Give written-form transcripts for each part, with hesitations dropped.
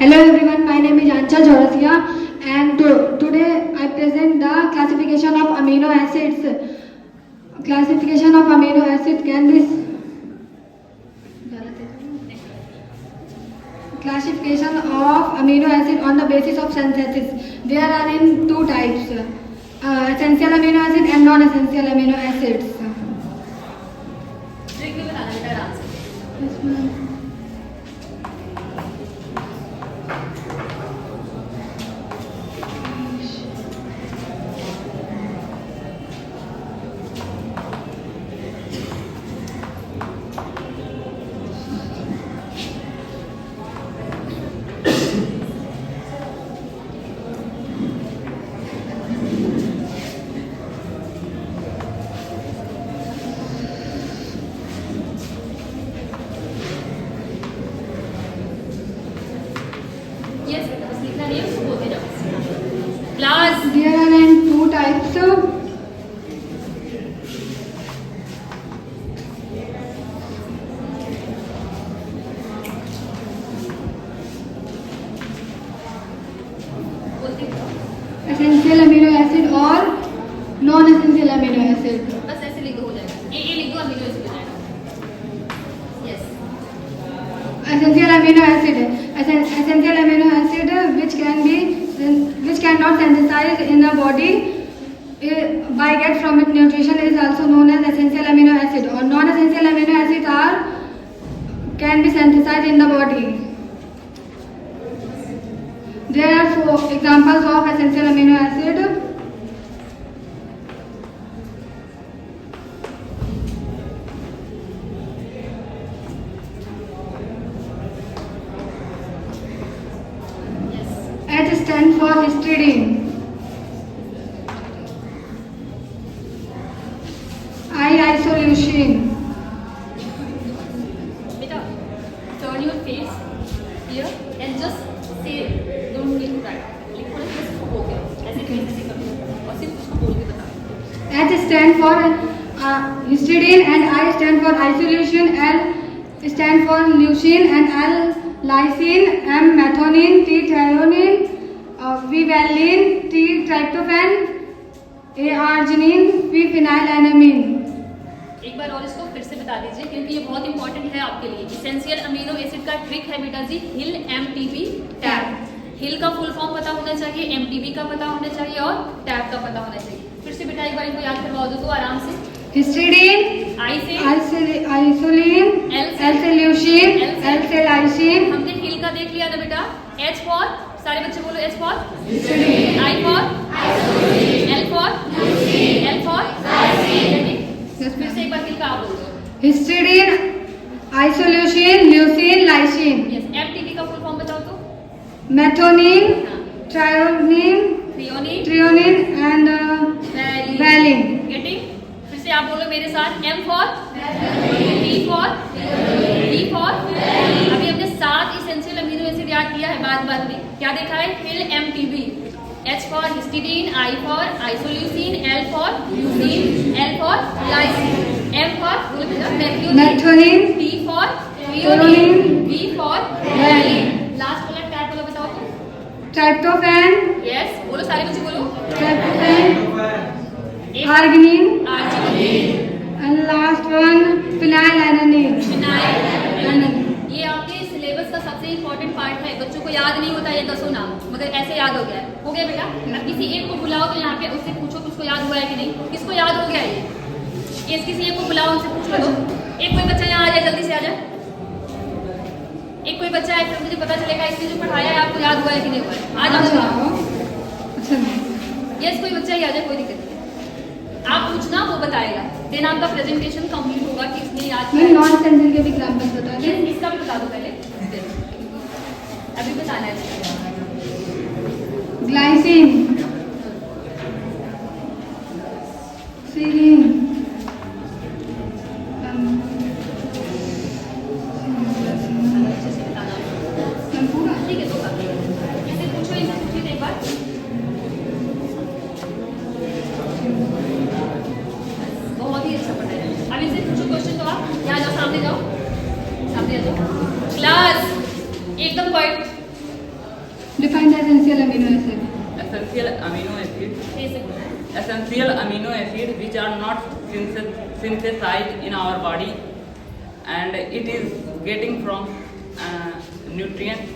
Hello everyone, my name is Ancha Jorasia and today I present the classification of amino acids. Classification of amino acids can be classification of amino acid on the basis of synthesis. There are in two types, essential amino acid and non-essential amino acids. Yes, ma'am. There are two types of essential amino acid और non-essential amino acid. बस ऐसे लिख दो हो जाएगा. ये लिख दो अमीनो एसिड हो जाएगा. Yes. Essential amino acid. Essential amino acid which cannot synthesize in the body by get from its nutrition is also known as essential amino acid. Or non-essential amino acids can be synthesized in the body. There are four examples of essential amino acid. H stands for histidine. I isoleucine. बेटा, turn your face here and just say, don't need to write. लिखो ना बस इसको बोल के, ऐसे कैसे करो और सिर्फ उसको बोल के बताओ. H stands for histidine and I stand for isoleucine. L stand for leucine and L lysine. M methionine. T threonine. V valine. T tryptophan. A arginine. V phenylalanine. एक बार और इसको फिर से बता दीजिए क्योंकि ये बहुत इंपॉर्टेंट है आपके लिए. इसेंशियल अमीनो एसिड का ट्रिक है बेटा जी, हिल एमटीबी टैब. हिल का फुल फॉर्म पता होना चाहिए, एमटीबी का पता होना चाहिए और टैब का पता होना चाहिए. फिर से बेटा एक बार इनको याद करवा दो तो आराम से. हिस्टिडीन, आई से आइसोलिन, एल से ल्यूसीन, एल से लाइसिन. हमने हिल का देख लिया ना बेटा. एच फॉर, सारे बच्चे बोलो H for. Histidine. I for, L for, L for. फिर से एक बार हिल का आप बोलो. Histidine, isoleucine, leucine, lysine. Yes. MTB का फुल फॉर्म बताओ तो. Methionine, threonine, threonine and valine. Getting. फिर से आप बोलो मेरे साथ. M for, D for, D for. अभी हमने 7 इसेंशियल अमीनो एसिड याद किया है बाद में. क्या देखा है? हिल MTB. H for histidine, I for isoleucine, L for leucine, L for lysine, M for मेथोनिन, T for threonine, V for valine. Last वाला टैब वाला बताओ तो. ट्राइप्टोफैन, यस. बोलो सारे बच्चे बोलो. ट्राइप्टोफैन, आर्गिनिन एंड लास्ट वन फिनाइलएलानाइन. ये आपके सिलेबस का सबसे इम्पोर्टेंट पार्ट है. बच्चों को याद नहीं होता ये 10 नाम, मगर ऐसे याद हो गया है. हो गया बेटा. अब किसी एक को बुलाओ तो यहाँ पे उससे पूछो कि उसको याद हुआ है कि नहीं. किसको याद हो गया ये किसी एक को बुलाओ, उनसे पूछ लो. एक कोई बच्चा यहाँ आ जाए, जल्दी से आ जाए. एक कोई बच्चा है, फिर मुझे पता चलेगा इसने जो पढ़ाया है आपको याद हुआ है कि नहीं हुआ है. आ जाओ. यस, कोई बच्चा ही आ जाए, कोई दिक्कत नहीं. आप पूछना, वो बताएगा. देन आपका प्रेजेंटेशन कंप्लीट होगा कि इसने याद किया. नॉन सेंसिल के भी एग्जांपल्स बता दें. इसका भी बता दो पहले. अभी बताना है. ग्लाइसिन, सीरीन, ठीक है. तो इसे पूछो, इसे पूछिए एक बार. बहुत ही अच्छा पढ़ा है. अब इसे पूछो क्वेश्चन. तो आप यहाँ जाओ, सामने जाओ, सामने आ जाओ. क्लास एकदम quite. Define the essential amino acid. Essential amino acid. ऐसे बोलना है। Essential amino acid which are not synthesized in our body, and it is getting from nutrients.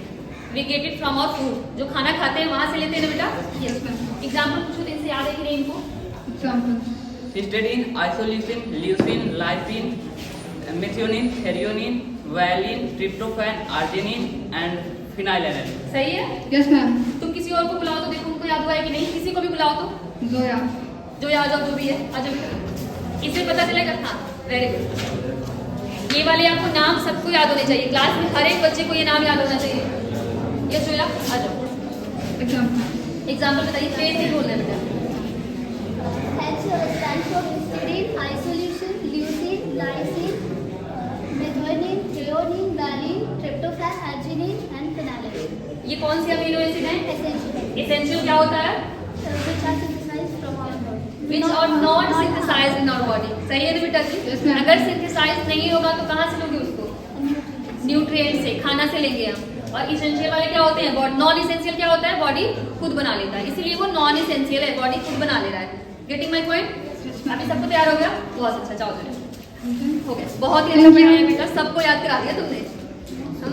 We get it from our food. जो खाना खाते हैं वहाँ से लेते हैं ना बेटा? Yes, ma'am. एग्जाम्पल पूछो तो इनसे याद है कि नहीं इनको? Example. Histidine, isoleucine, leucine, lysine, methionine, threonine, valine, tryptophan, arginine and phenylalanine. सही है? Yes, ma'am. तुम किसी और को बुलाओ तो देखो उनको याद हुआ है कि नहीं? किसी को भी बुलाओ तो Zoya. जो याद हो जो भी है आ जाओ बेटा। इससे पता चलेगा। हाँ, वेरी गुड। ये वाले आपको नाम सबको याद होने चाहिए। क्लास में हर एक बच्चे को ये नाम याद होना चाहिए। ये जोया आ जाओ। Example. एग्जाम्पल बताइए, तेज से बोलना है बेटा। stands for histidine, isoleucine, leucine, lysine, methionine, threonine, valine, tryptophan, arginine and phenylalanine. ये कौन सी अमीनो एसिड है? Essential, एसेंशियल क्या होता है? which are synthesized from our body. Which are not synthesise in our body. सही है ना बेटा जी? Yes, ma'am. अगर सिंथेसाइज नहीं होगा तो कहाँ से लोगे उसको? न्यूट्रिएंट से, खाना से लेंगे हम। और इसेंशियल वाले क्या होते हैं? नॉन इसेंशियल क्या होता है? बॉडी खुद बना लेता है, इसीलिए वो नॉन इसेंशियल है, बॉडी खुद बना ले रहा है। Getting my point? अभी सबको तैयार हो गया? बहुत अच्छा, जाओ चलो। हो गया, बहुत ही अच्छा Thank you. पढ़ाया बेटा, सबको याद करा दिया तुमने। हम